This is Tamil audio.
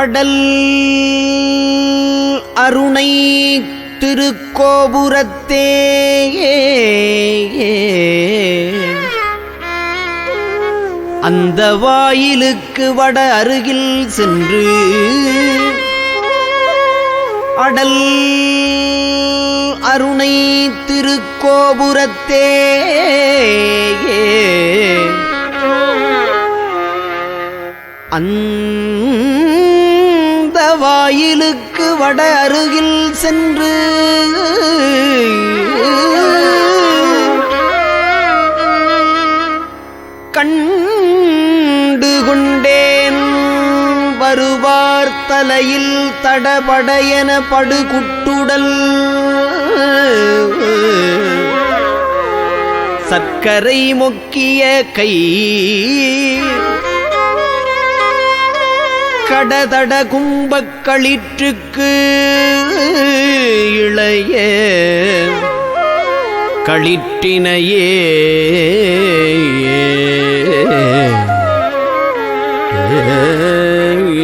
அடல் அருணை திருக்கோபுரத்தே அந்த வாயிலுக்கு வட அருகில் சென்று அடல் அருணை திருக்கோபுரத்தே அந்த வாயிலுக்கு வட அருகில் சென்று கண்டு கொண்டேன் வருவார் தலையில் தடபடையன படுகுட்டுடல் சர்க்கரை மொக்கிய கை கடதட கும்பக்களிற்றுக்கு இளைய களிற்றினையே ஏ